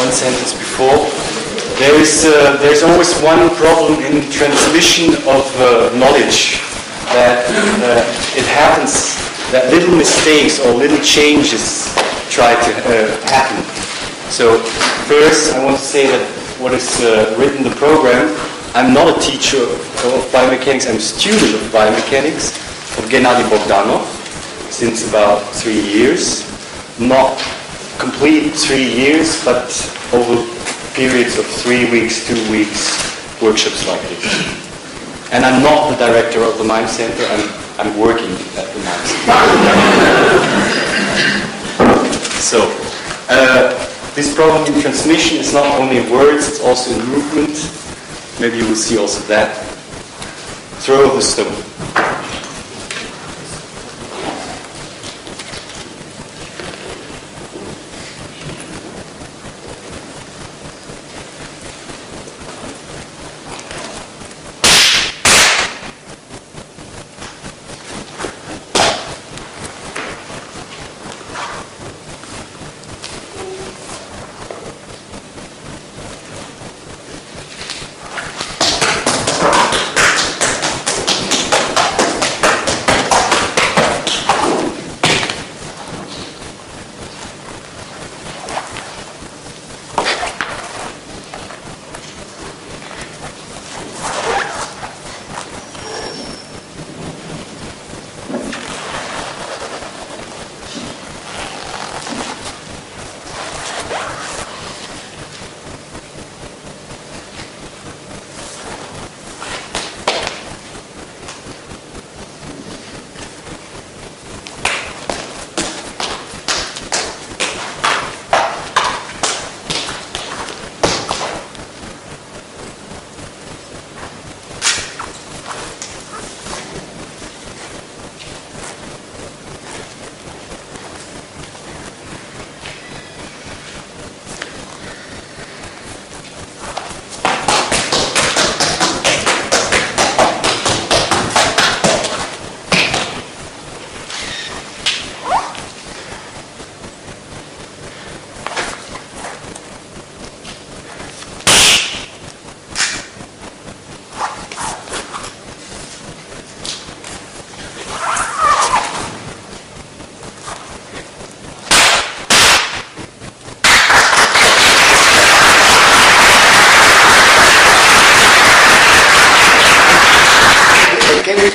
one sentence before. There's always one problem in transmission of knowledge, that it happens that little mistakes or little changes try to happen. So first I want to say that what is written in the program, I'm not a teacher of biomechanics, I'm a student of biomechanics of Gennady Bogdanov since about 3 years. Not complete 3 years, but over periods of 3 weeks, 2 weeks, workshops like this. And I'm not the director of the Mime Center, I'm working at the Mime Center. So, this problem in transmission is not only in words, it's also in movement. Maybe you will see also that. Throw the stone.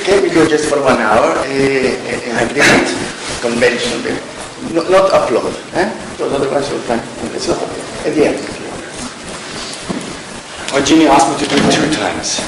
Can we go just for 1 hour, an agreement, convention, not upload, because otherwise we'll time. It's not at the end. Eugenie asked me to do it 2 times.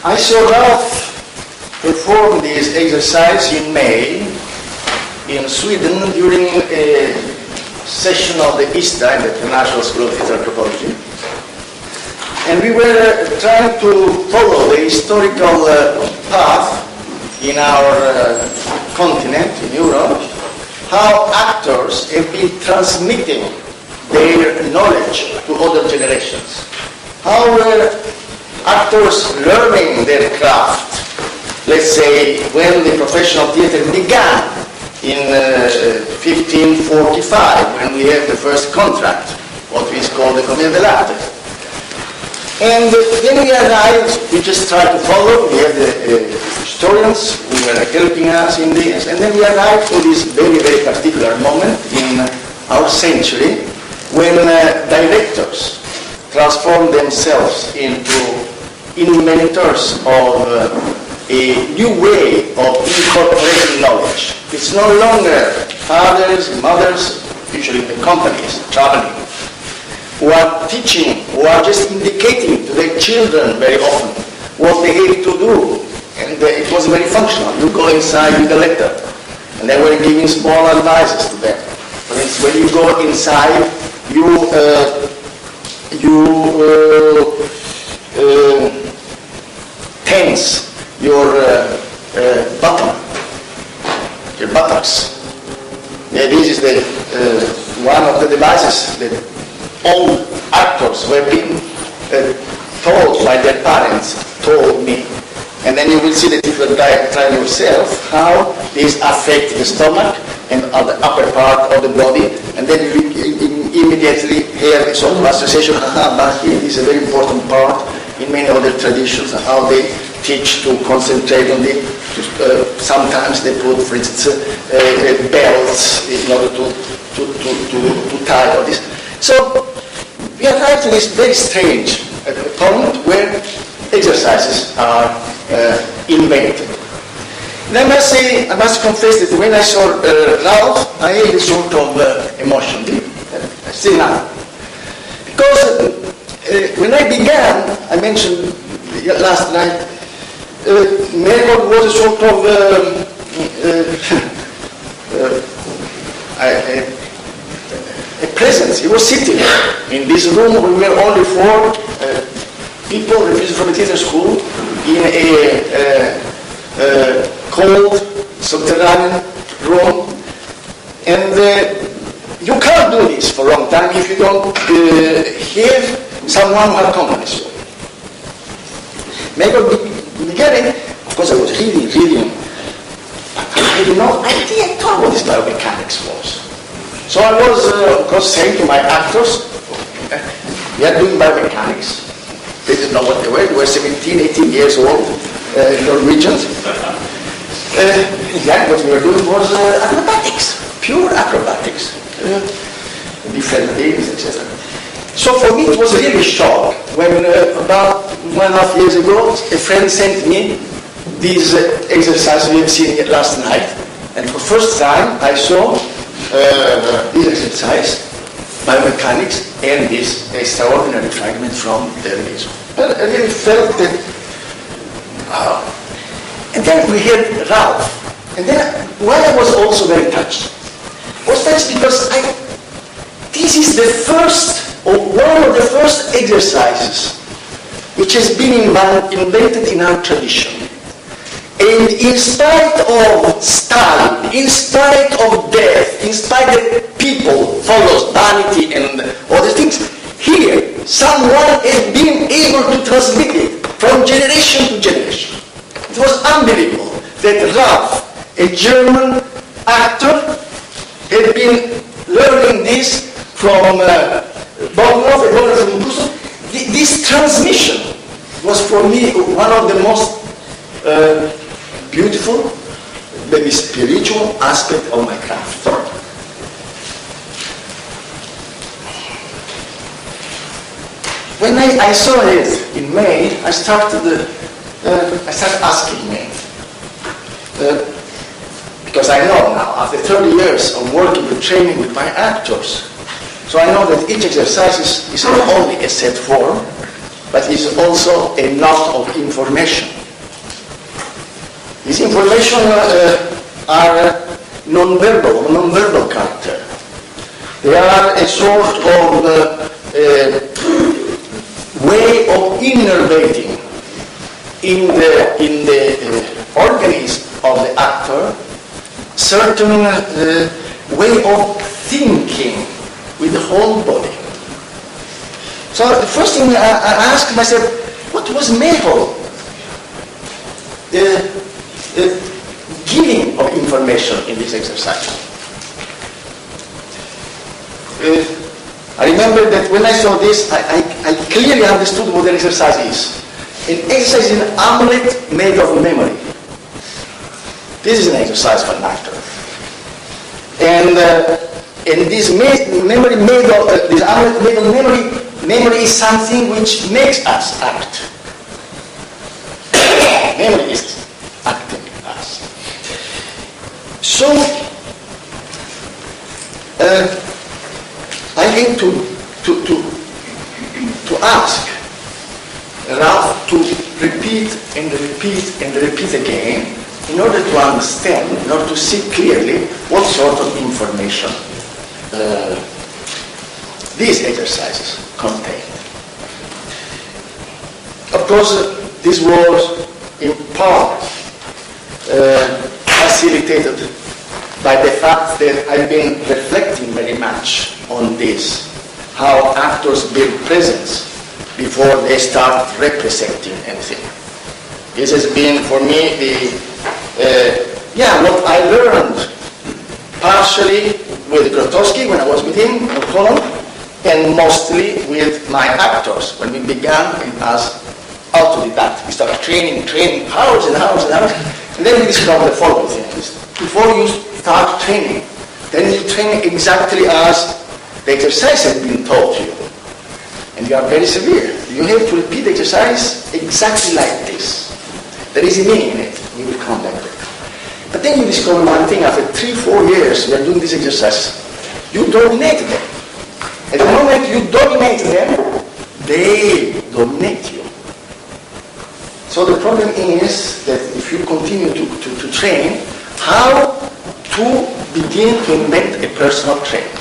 I saw Ralph perform this exercise in May in Sweden during a session of the ISTA, the International School of Anthropology. And we were trying to follow the historical path in our continent, in Europe, how actors have been transmitting their knowledge to other generations. How were actors learning their craft? Let's say when the professional theater began in 1545, when we have the first contract, what is called the Commedia dell'arte. And then we arrived, we just tried to follow, we had the historians who were helping us in this, and then we arrived to this very, very particular moment in our century when directors transformed themselves into inventors of a new way of incorporating knowledge. It's no longer fathers, mothers, usually the companies, traveling, who are teaching, who are just indicating to their children very often what they have to do. And it was very functional. You go inside with a letter, and they were giving small advices to them. For instance, when you go inside, you tense your buttocks. Yeah, this is the one of the devices that all actors who have been told by their parents told me. And then you will see that if you try yourself how these affect the stomach and the upper part of the body, and then you immediately hear a sort of association, but here is a very important part in many other traditions, how they teach to concentrate on it. Sometimes they put, for instance, belts in order to tie all this. So we arrived at this very strange point where exercises are invented. And I must say, I must confess that when I saw Ralph, I had a sort of emotion, still now. Because when I began, I mentioned last night, Merkel was a sort of a presence. He was sitting in this room. We were only 4 people refused from a theater school in a cold subterranean room, and you can't do this for a long time if you don't have someone who accompanies you. Maybe beginning, of course I was reading, but I had no idea at all what this biomechanics was. So I was, of course, saying to my actors, we are doing biomechanics. They didn't know what they were 17, 18 years old, Norwegians. Exactly what we were doing was acrobatics, pure acrobatics. Different things, etc. So for me it was really a shock when about 1.5 years ago a friend sent me this exercise we have seen last night, and for the first time I saw this exercise, biomechanics, and this extraordinary fragment from Darwinism. I really felt that, and then we had Ralph, and then why I was also very touched was because this is the first, or one of the first exercises which has been invented in our tradition. And in spite of Stalin, in spite of death, in spite that people follow vanity and other things, here someone has been able to transmit it from generation to generation. It was unbelievable that Ralph, a German actor, had been learning this from Bogdanov and from Gustav. This transmission was for me one of the most beautiful, maybe spiritual aspect of my craft. When I saw it in May, I started asking me, because I know now, after 30 years of working with training with my actors, so I know that each exercise is not only a set form, but it's also a lot of information. These information are non-verbal character. They are a sort of way of innervating in the organism of the actor certain way of thinking with the whole body. So the first thing I asked myself, what was method? The giving of information in this exercise. I remember that when I saw this, I clearly understood what the exercise is. An exercise is an amulet made of memory. This is an exercise for an actor. And this memory made of this amulet made of memory is something which makes us act. Memory is acting us. So I came to ask Ralph to repeat and repeat and repeat again in order to understand, in order to see clearly what sort of information these exercises contain. Of course, this was in part facilitated by the fact that I've been reflecting very much on this, how actors build presence before they start representing anything. This has been for me what I learned partially with Grotowski when I was with him in Holland, and mostly with my actors when we began as autodidact. We started training hours and hours and hours, and then we discovered the following thing. Before you start training, then you train exactly as the exercise has been taught you. And you are very severe. You have to repeat the exercise exactly like this. There is a meaning in it. We will come back to it. But then you discover one thing. After 3-4 years we are doing this exercise, you dominate them. At the moment you dominate them, they dominate you. So the problem is that if you continue to train, how to begin to invent a personal training.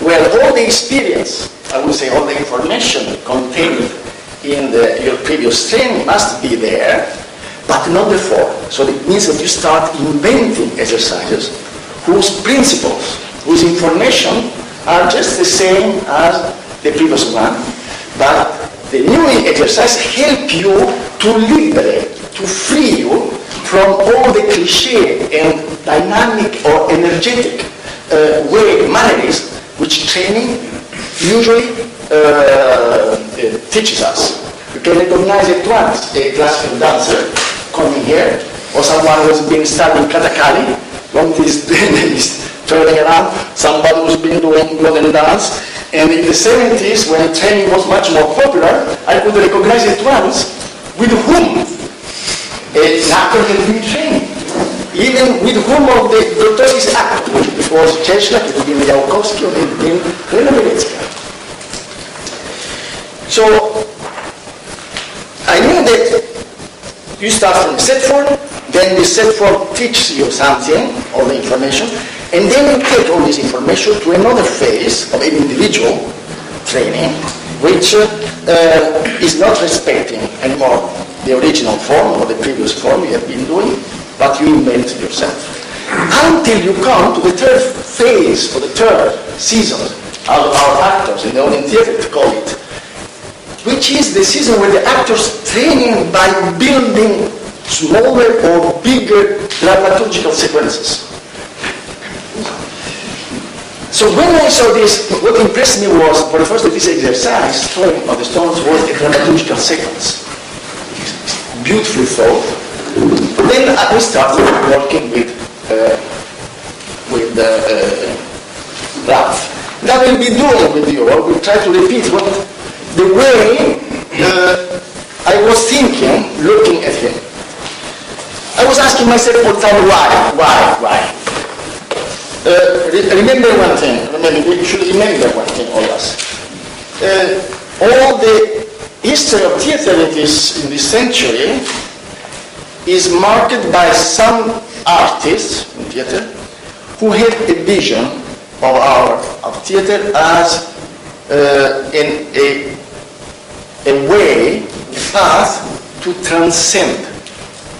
Well, all the experience, I would say all the information contained in your previous training must be there, but not the form. So it means that you start inventing exercises whose principles, whose information are just the same as the previous one, but the new exercise help you to liberate, to free you from all the cliché and dynamic or energetic mannerism which training usually teaches us. You can recognize at once a classical dancer coming here, or someone who has been studying katakali, one is turning around, somebody who's been doing modern dance. And in the 70s, when training was much more popular, I could recognize at once with whom an actor had been trained. Even with whom of the Grotowski's actor, it was Cześlak, it had been Jałkowski, or it had been Renowiecka. So I knew that you start from the set form, then the set form teaches you something, all the information, and then you take all this information to another phase of individual training, which is not respecting anymore the original form or the previous form you have been doing, but you invent yourself. Until you come to the third phase or the third season of our actors in the Orient Theatre to call it, which is the season where the actors training by building smaller or bigger dramaturgical sequences. So when I saw this, what impressed me was, for the first of this exercise, Throwing of the Stones was a dramaturgical sequence. Beautifully thought. Then we started working with Ralph. That will be doing with you. I will try to repeat the way I was thinking, looking at him. I was asking myself all the time, why? Remember one thing. We should remember one thing, all of us. All the history of theater in this century is marked by some artists in theater who had a vision of theater as a way, a path to transcend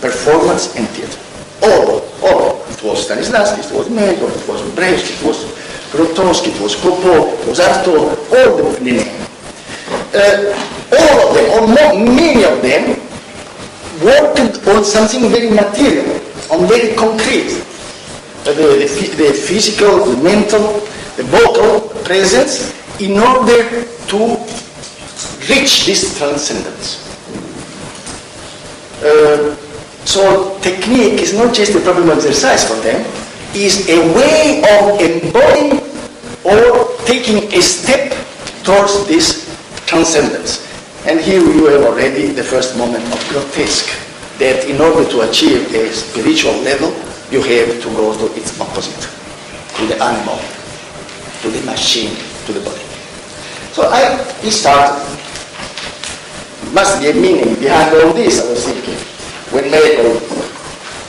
performance and theater. All. It was Stanislavski, it was Megor, it was Brecht, it was Grotowski, it was Coupeau, it was Artaud, all the name. All of them, or many of them, worked on something very material, on very concrete. The physical, the mental, the vocal presence in order to reach this transcendence. So technique is not just a problem of exercise for them, is a way of embodying or taking a step towards this transcendence. And here you have already the first moment of grotesque, that in order to achieve a spiritual level, you have to go to its opposite, to the animal, to the machine, to the body. So he started. Must be a meaning behind all this, I was thinking. When Megor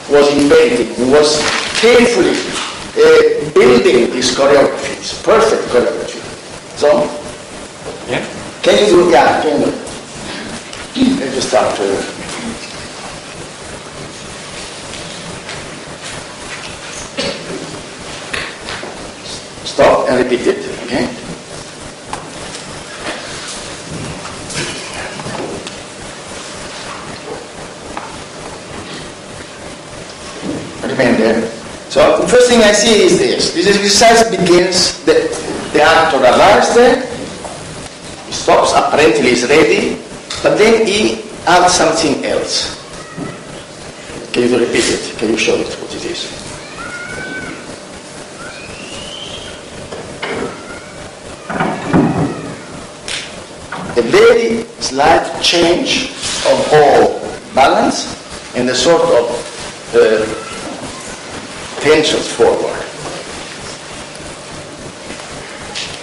was inventing, he was carefully building these choreographies, perfect choreography. So, yeah. Can you do, yeah, can you? Let me start. Stop and repeat it, okay? Remain there. So the first thing I see is this. This exercise begins, the actor arrives there, he stops, apparently he's ready, but then he adds something else. Can you repeat it? Can you show it what it is? A very slight change of all balance and a sort of tensions forward.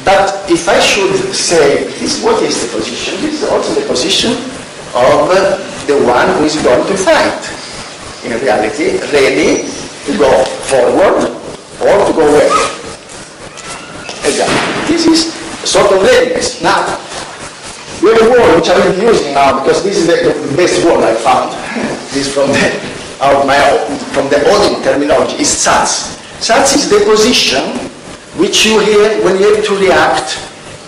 But if I should say, what is the position? This is also the position of the one who is going to fight. In reality, ready to go forward or to go away. Exactly. This is a sort of readiness. Now, we have a word which I'm using now because this is the best word I found. This is from the old terminology, is sats. Sats is the position which you hear when you have to react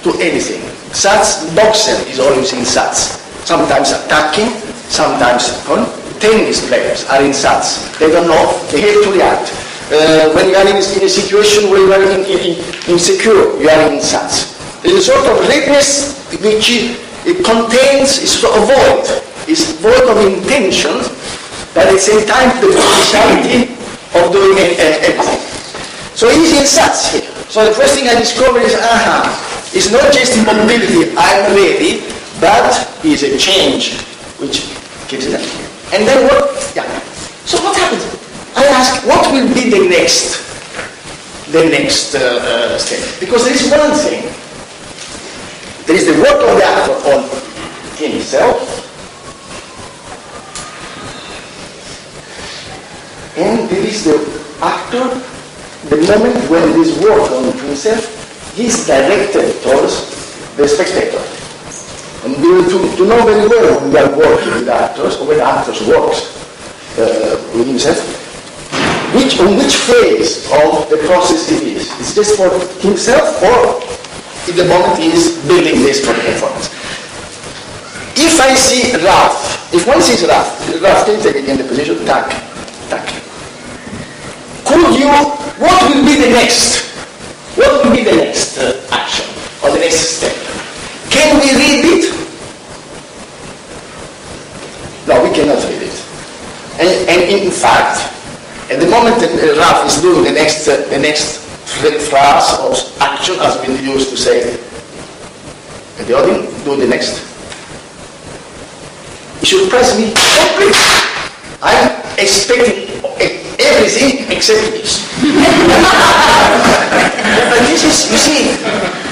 to anything. Sats, boxer is always in sats. Sometimes attacking, sometimes tennis players are in sats. They don't know, they have to react. When you are in a situation where you are insecure, you are in sats. There is a sort of readiness which it contains, is sort of void. It's void of intentions, but at the same time the potentiality of doing everything. So he's in sats here. So the first thing I discovered is, it's not just mobility, I'm ready, but it's a change which gives it up. And then what? Yeah. So what happens? I ask, what will be the next step? Because there is one thing. There is the work of the actor on himself, and there is the actor, the moment when this work on himself is directed towards the spectator. And to know very well when we are working with actors, or when actors works with himself, on which phase of the process it is. It's just for himself, or in the moment he is building this for the performance. If I see Ralph, if one sees Ralph can you take it in the position, tack. What will be the next? What will be the next action, or the next step? Can we read it? No, we cannot read it. And in fact, at the moment that Ralph is doing the next phrase or action, has been used to say, at the audience, do the next. You should press me, oh please. I'm expecting everything except this. But this is, you see,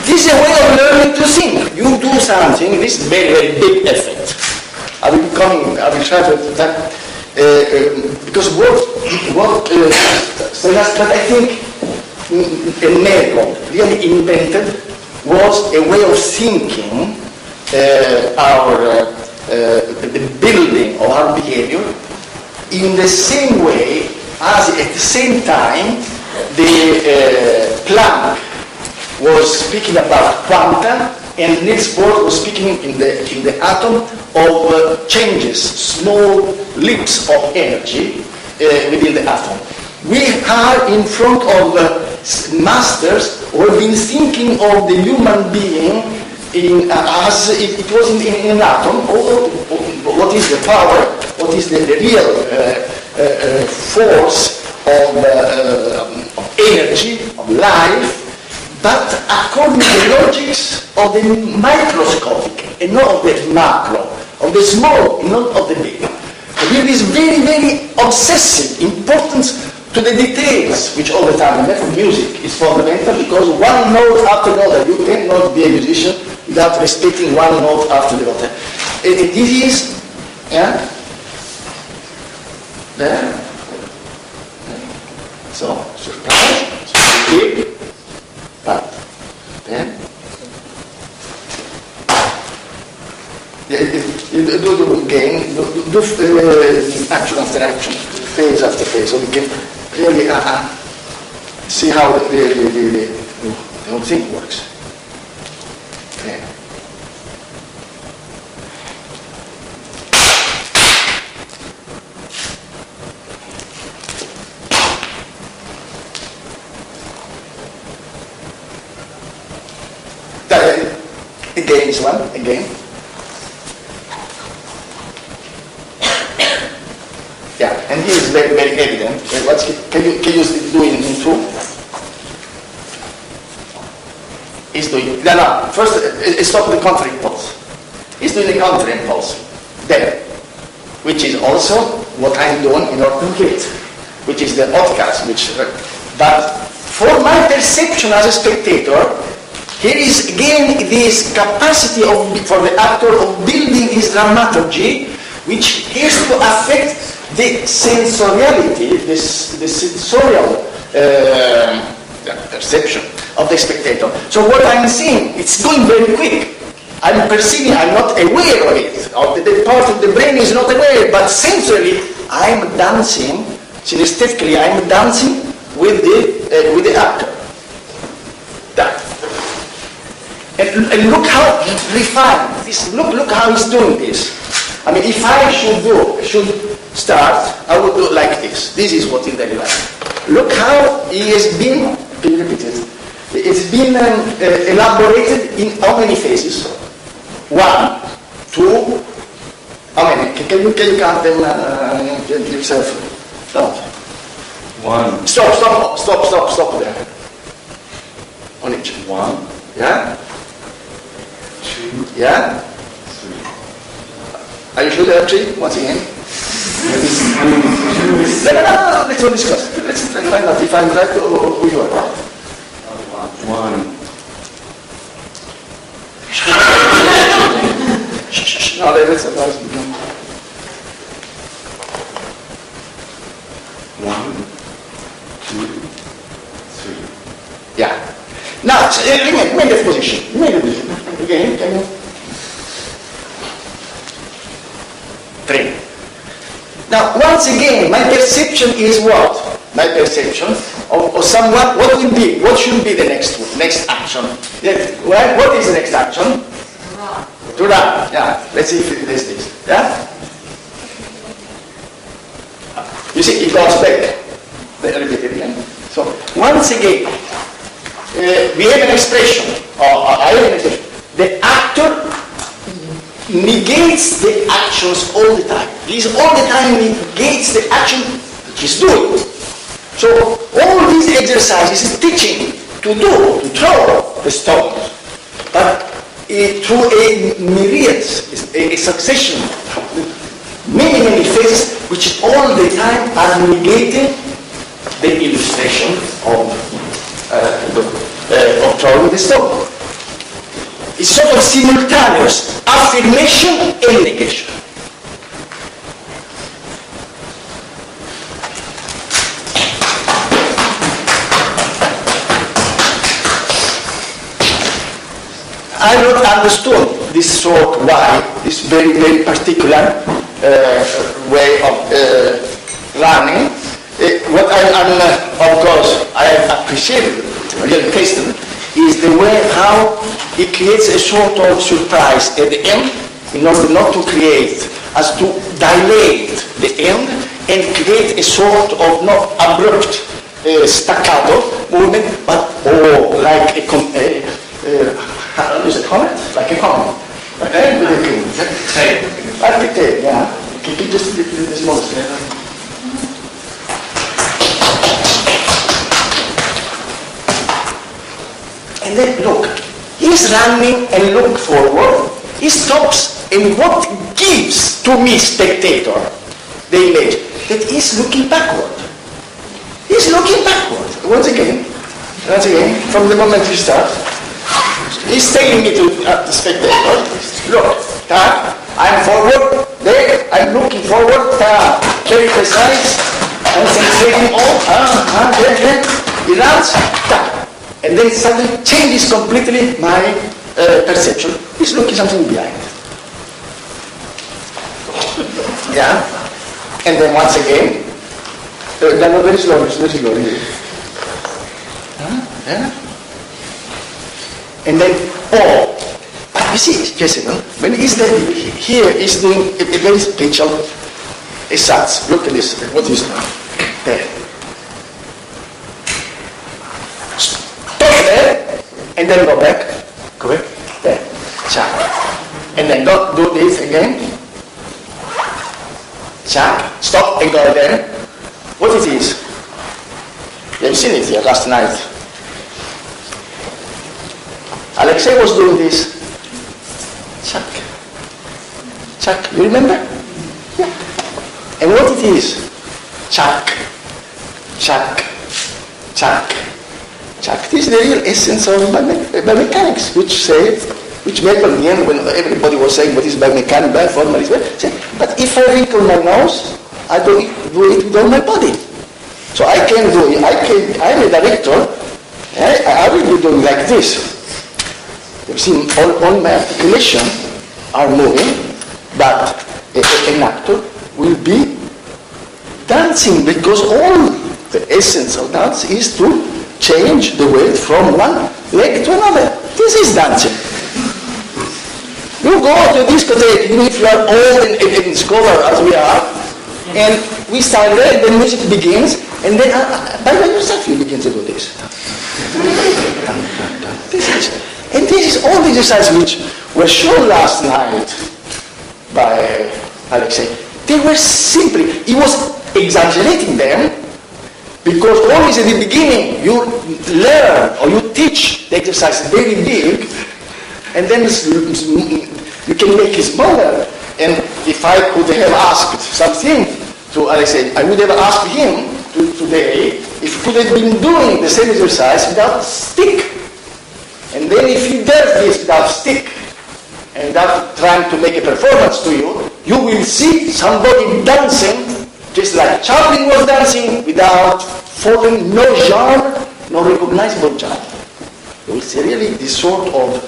This is a way of learning to think. You do something, this very, very big effect. I will try to that, because but I think a method really invented was a way of thinking the building of our behavior in the same way as at the same time the Planck was speaking about quanta and Niels Bohr was speaking in the atom of changes, small leaps of energy within the atom. We are in front of masters who have been thinking of the human being as it was in an atom. What is the power? What is the real force of energy, of life? But according to the logics of the microscopic and not of the macro, of the small and not of the big. There is very, very obsessive importance to the details, which all the time, the method of music is fundamental because one note after another, you cannot be a musician without respecting one note after the other. This is, yeah? There. So, surprise, big. But then you do again, do action after action, phase after phase, so we can really see how the whole thing works. Okay. Again, this one, again. Yeah, and here is very, very evident. Can you do it in two? He's doing, no, first stop the counter impulse. He's doing the counter impulse there, which is also what I'm doing in order to get, which is the podcast, but for my perception as a spectator, here is again this capacity for the actor of building his dramaturgy, which has to affect the sensoriality, the sensorial perception of the spectator. So what I'm seeing, it's going very quick. I'm perceiving, I'm not aware of it. The part of the brain is not aware, but sensorily, I'm dancing, synesthetically, I'm dancing with the actor. That. And look how refined this. Look how he's doing this. I mean, if I should start, I would do like this. This is what he delivered. Look how he has been. Can you repeat it? It's been elaborated in how many phases? 1, 2. How many? Can you count them yourself? No. 1. Stop there. On each. 1. Yeah. 2. Yeah. 3. Are you sure there are 3? Once again. No. Let's not discuss. Let's find out if I'm right or you are. 1. No, let's begin. 1, 2, 3. Yeah. Now, make the position. Again, can you? 3. Now, once again, my perception is what? My perception of someone, what will be? What should be the next action? What is the next action? To run. Yeah. Let's see if it is this. Yeah? You see, it goes back. Repeat it again. So, once again, we have an expression, or I have an expression. The actor negates the actions all the time. He all the time negates the action he's doing. So all these exercises is teaching to throw the stones. But through a myriad, a succession, many phases, which all the time are negating the illustration of throwing the stone. It's sort of simultaneous affirmation and negation. I not understood this sort why, this very, very particular way of learning. What of course, I appreciated, really tasted, is the way how it creates a sort of surprise at the end, in order not to create, as to dilate the end and create a sort of not abrupt staccato movement, but like a comment? Like a comment. Okay? Like a tape, yeah. Okay, just this moment. And then look, he's running and look forward. He stops, and what gives to me, spectator, the image, that he's looking backward. He's looking backward. Once again, from the moment he starts, he's taking me to the spectator. Look, I'm forward, there, I'm looking forward, very precise, concentrating on, there, he runs, and then suddenly changes completely my perception. He's looking something behind. Yeah? And then once again, very slowly. Yeah? And then, you see, Jessica, when he's there, here he's doing a very special exercise. Look at this, what is there? Stop there, and then go back. Correct? There. Check. And then go do this again. Check. Stop and go there. What it is? You've seen it here last night. Alexei was doing this. Check. Check. You remember? Yeah. And what it is? Check. Check. Check. Check. This is the real essence of biomechanics, which made at the end when everybody was saying what is biomechanics, bioformalism, but if I wrinkle my nose, I do it with all my body. So I can do it. I'm a director. I will be doing like this. You've seen all my articulation are moving, but an actor will be dancing because all the essence of dance is to change the weight from one leg to another. This is dancing. You go to a discotheque, even if you are old and scholar as we are, and we start there, the music begins, and then by yourself you begin to do this. This is all the exercises which were shown last night by Alexei. They were simply, he was exaggerating them, because always at the beginning you learn or you teach the exercise very big, and then you can make it smaller. And if I could have asked something to Alexei, I would have asked him today if he could have been doing the same exercise without stick. And then if he does this without stick, and without trying to make a performance to you, you will see somebody dancing just like Chaplin was dancing without following no genre, no recognizable genre. You will see really this sort of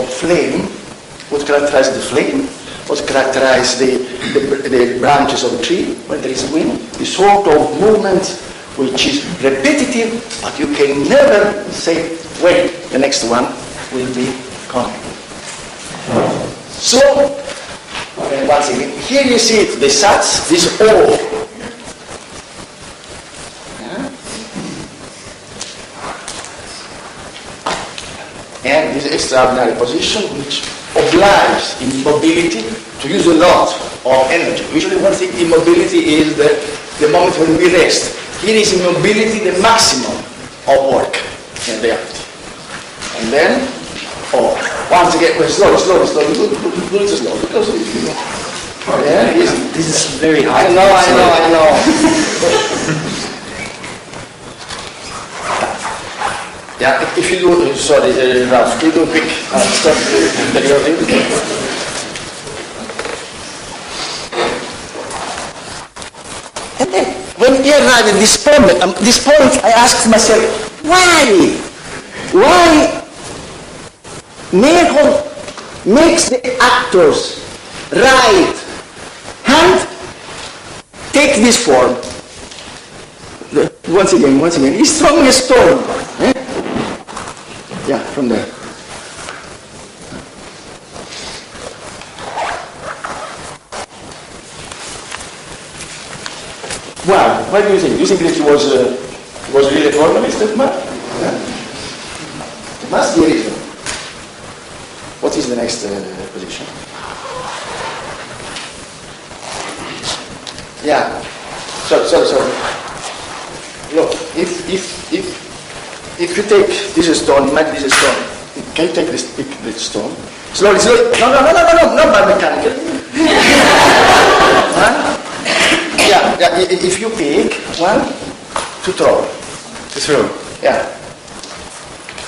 flame, what characterizes the flame, what characterizes the branches of the tree when there is wind, the sort of movement which is repetitive, but you can never say when the next one will be coming. So, once again, here you see it, the sats, this O. Yeah? And this extraordinary position which obliges immobility to use a lot of energy. Usually one thing immobility is the moment when we rest. Here is immobility the maximum of work in reality. And then, once again, slowly, do it slow, because yeah, this is very high. I know. Yeah, if you do, sorry, Ralph, can you do a quick stop the recording? And then, when he arrived at this point, I asked myself, why? Why Nehon makes the actors right hand take this form? Once again, he's throwing a stone. Eh? Yeah, from there. Well, what do you think? Do you think that he was really a formalist, that man? Yeah? It must be a reason. What is the next position? Yeah. Sorry. Look, if you take this stone, imagine this stone. Can you take this stone? Slowly. No, not biomechanical. Huh? Yeah, if you pick one, to throw. To throw. Yeah.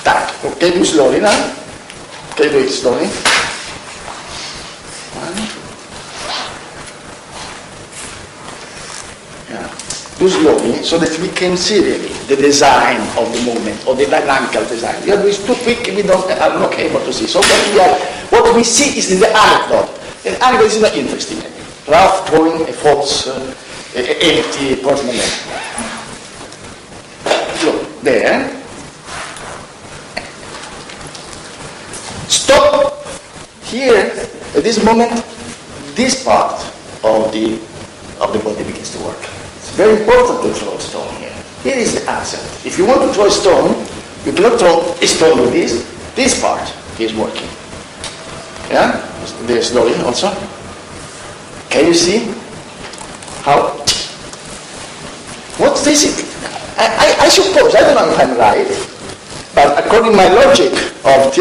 Tack. Okay, do slowly now. Okay, do it slowly. One. Yeah. Do slowly so that we can see really the design of the movement or the dynamical design. The other is too quick, we are not able to see. So what we see is the anecdote. The anecdote is not interesting. Ralph throwing a false, empty portmanteau. Look, there. Stop here. At this moment, this part of the body begins to work. It's very important to throw a stone here. Here is the accent. If you want to throw a stone, you cannot throw a stone with this. This part is working. Yeah? There slowly also. Can you see how? What's this? I suppose, I don't know if I'm right, but according to my logic of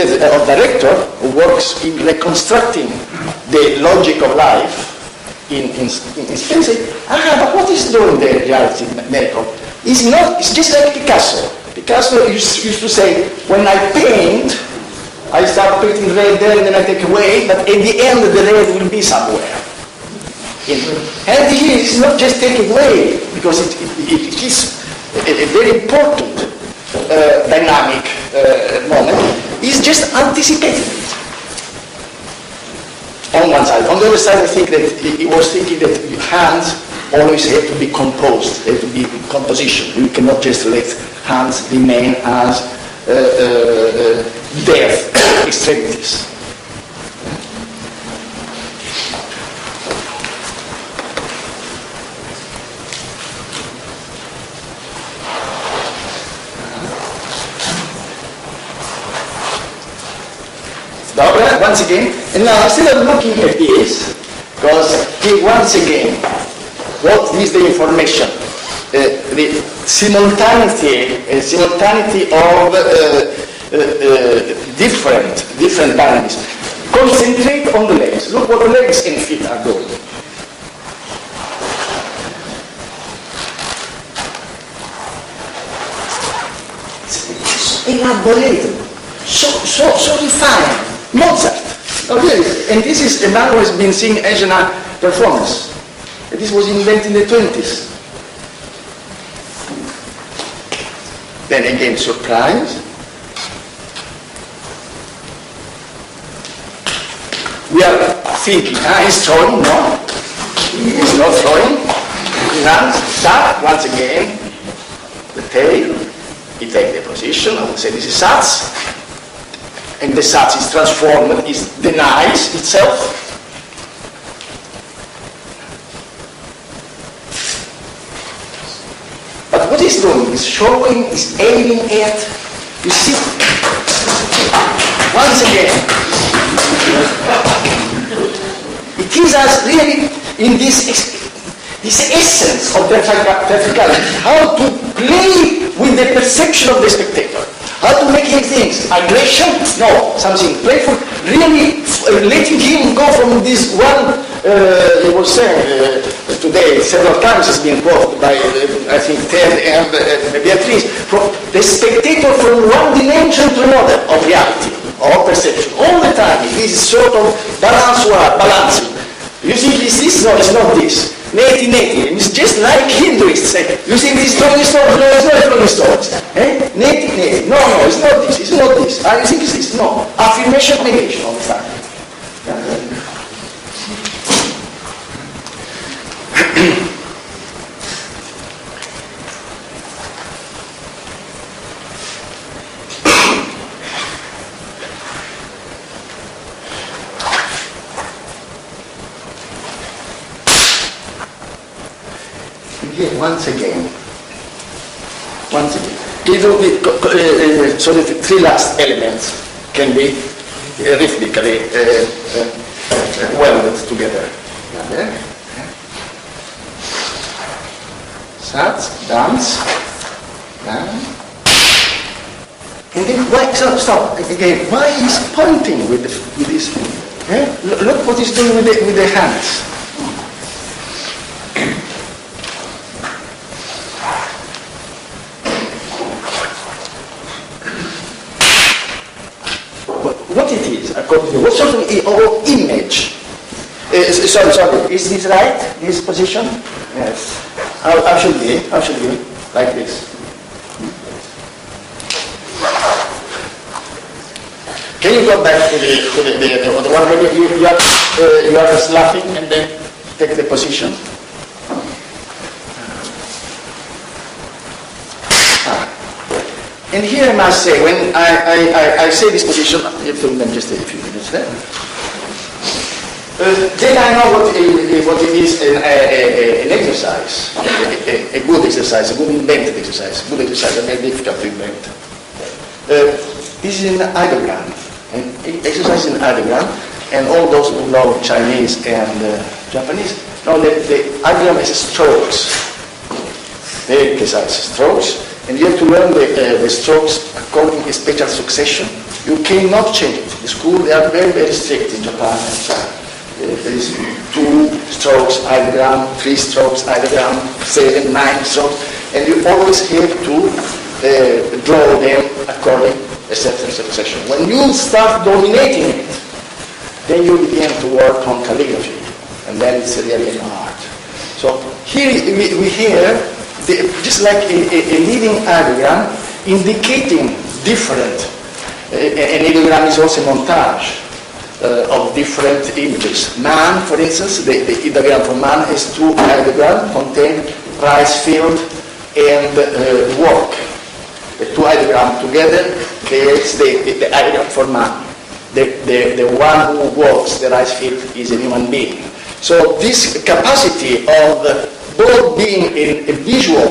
director who works in reconstructing the logic of life in space, but what is doing the reality medical? It's just like Picasso. Picasso used to say, when I paint, I start painting red there and then I take away, but at the end the red will be somewhere. And here it's not just taken away, because it is a very important dynamic moment. It's just anticipating it. On one side. On the other side, I think that he was thinking that hands always have to be composed, they have to be composition. You cannot just let hands remain as deaf extremities. Once again, and now instead of looking at this, because once again, what is the information? The simultaneity of different dynamics. Concentrate on the legs. Look what the legs and feet are doing. Elaborated, so refined. Mozart. Oh, really? And this is a man who has been seeing Asian performance. And this was invented in the 20s. Then again, surprise. We are thinking, he's throwing, no? He's not throwing. Hands, start, once again. The tail, he takes the position, I would say this is Sats. And the Sats is transformed, it denies itself. But what he's doing is showing, is aiming at, you see, once again, it gives us really in this essence of theatricality, how to play with the perception of the spectator. How to make him think? Aggression? No, something playful. Really letting him go from this one, he was saying, today several times has been quoted by, I think, Ted and Beatrice, the spectator from one dimension to another of reality, or perception, all the time. It is sort of balancing. You see, this, no, it's not this. Neti. It's just like Hinduists say. You see, this throwing stones. No, it's not throwing stones. Neti. No, it's not this. It's not this. You think it's this? No. Affirmation, negation all the time. Once again, it will be, so the three last elements can be rhythmically welded together. Sats, dance, and then why? Stop again. Why is pointing with this? Look what he's doing with the hands. What it is, according to what sort of image? Sorry. Is this right? This position? Yes. How should be? Like this. Can you go back to the one where you are slapping and then take the position? And here I must say, when I say this position, you film them just a few minutes there. Then I know what it is an exercise, a good exercise, a good invented exercise. Good exercise, a very difficult to invent. This is an ideogram, an exercise in ideogram, and all those who know Chinese and Japanese know that the ideogram has strokes, very precise strokes, and you have to learn the strokes according to spatial succession. You cannot change it. The school, they are very, very strict in Japan and China. There is 2 strokes ideogram, 3 strokes ideogram, 7, 9 strokes, and you always have to draw them according to a certain succession. When you start dominating it, then you begin to work on calligraphy, and then it's really hard. So here we hear just like a living ideogram indicating different. An ideogram is also a montage of different images. Man, for instance, the ideogram for man has 2 ideograms contain rice field and work. The 2 ideograms together creates the ideogram for man. The one who works the rice field is a human being. So this capacity of both being a visual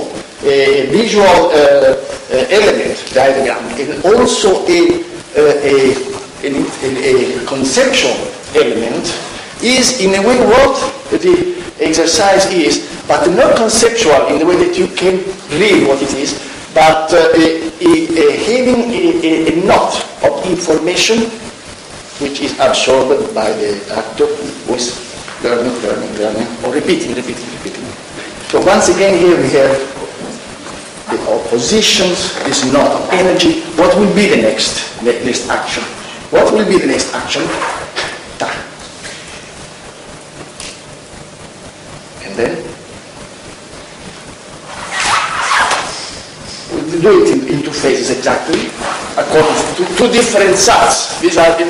element, the ideogram, and also a conceptual element, is in a way what the exercise is, but not conceptual in the way that you can read what it is, but having a knot of information which is absorbed by the actor who is learning, or repeating. So once again here we have the oppositions, this knot of energy. What will be the next action? What will be the next action? And then we do it in 2 phases exactly, according to 2 different sats. These are 2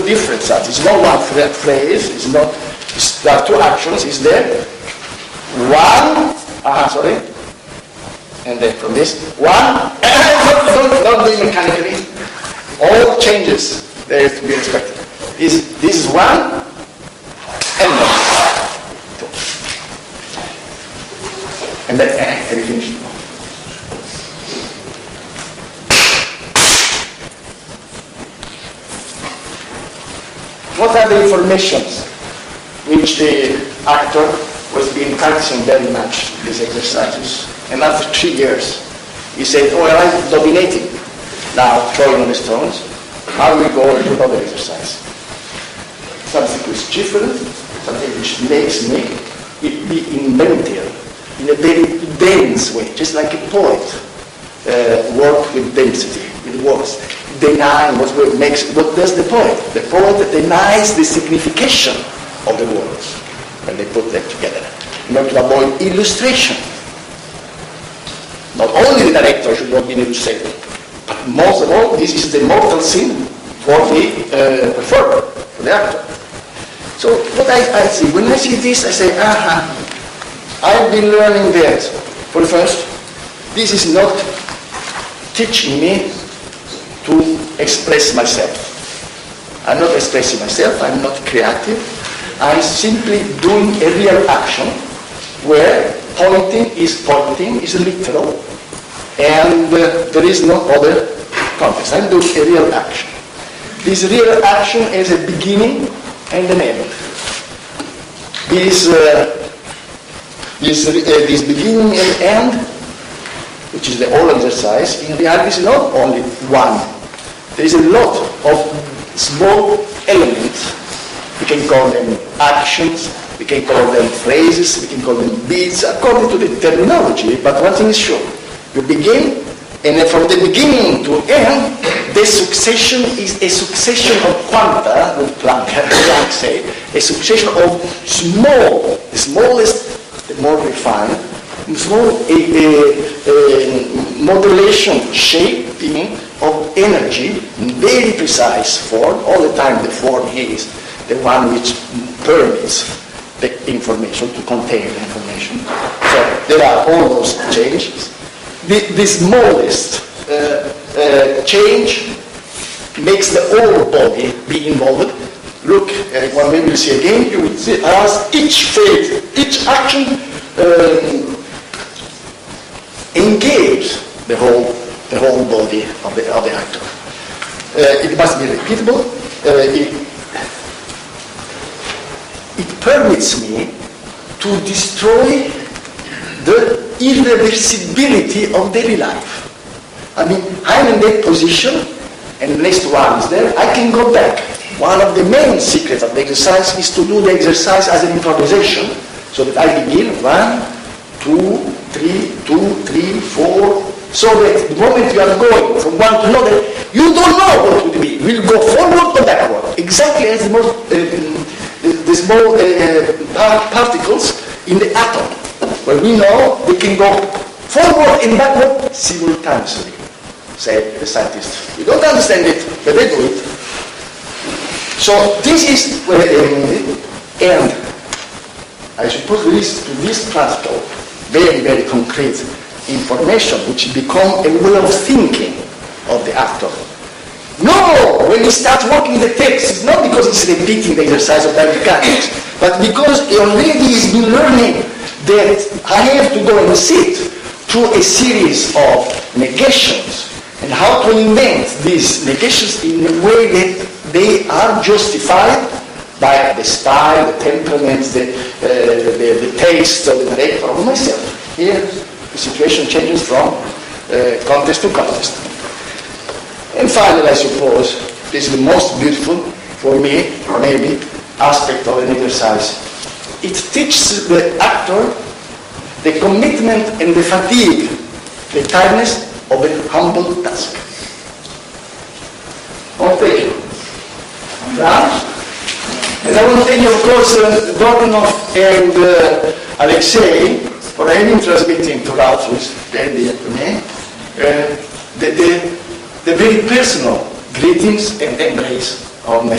different sats. It's not one phrase. There are 2 actions. Is there one? And then from this one. Don't do it mechanically. All changes there is to be respected. This is 1, and then 2. And then and we finish. What are the informations which the actor was being practicing very much these exercises? And after 3 years, he said, I'm dominating. Now, throwing on the stones, I will go into another exercise. Something which is different, something which makes me be inventive in a very dense way, just like a poet work with density, with words, denying what does the poet? The poet denies the signification of the words when they put them together, in order to avoid illustration. Not only the director should not be an illustrator, but most of all, this is the mortal sin for the performer, for the actor. So what I see, when I see this, I say, I've been learning that. For the first, this is not teaching me to express myself. I'm not expressing myself, I'm not creative. I'm simply doing a real action where pointing is literal, and there is no other context. I'm doing a real action. This real action is a beginning and an end. This beginning and end, which is the whole exercise, in reality is not only one. There is a lot of small elements. We can call them actions, we can call them phrases, we can call them beats, according to the terminology, but one thing is sure. You begin, and from the beginning to end, the succession is a succession of quanta, what Planck say, a succession of small, the smallest, the more refined, small modulation, shaping of energy in very precise form. All the time the form is the one which permits the information to contain the information. So there are all those changes. The smallest change makes the whole body be involved. Look, when we will see again, you will see as each phase, each action engage the whole body of the actor. It must be repeatable. It permits me to destroy the irreversibility of daily life. I mean, I'm in that position, and the next one is there, I can go back. One of the main secrets of the exercise is to do the exercise as an improvisation, so that I begin 1, 2, 3, 4, so that the moment you are going from one to another, you don't know what it will be. You will go forward or backward, exactly as the small particles in the atom, where we know they can go forward and backward simultaneously, say the scientists. We don't understand it, but they do it. So this is where they mean it, and I suppose there is to this practical, very, very concrete information which become a way of thinking of the actor. No, when he starts working the text, it's not because he's repeating the exercise of biomechanics, but because he already has been learning that I have to go and sit through a series of negations and how to invent these negations in a way that they are justified by the style, the temperament, the taste of the director, of myself. Here, the situation changes from context to context. And finally, I suppose, this is the most beautiful, for me, maybe, aspect of an exercise. It teaches the actor the commitment and the fatigue, the tiredness of a humble task. Oh, thank you. And I want to thank you, of course, Dornov and Alexei for having transmitting to Ralph, who is very dear to me, the very personal greetings and embrace of my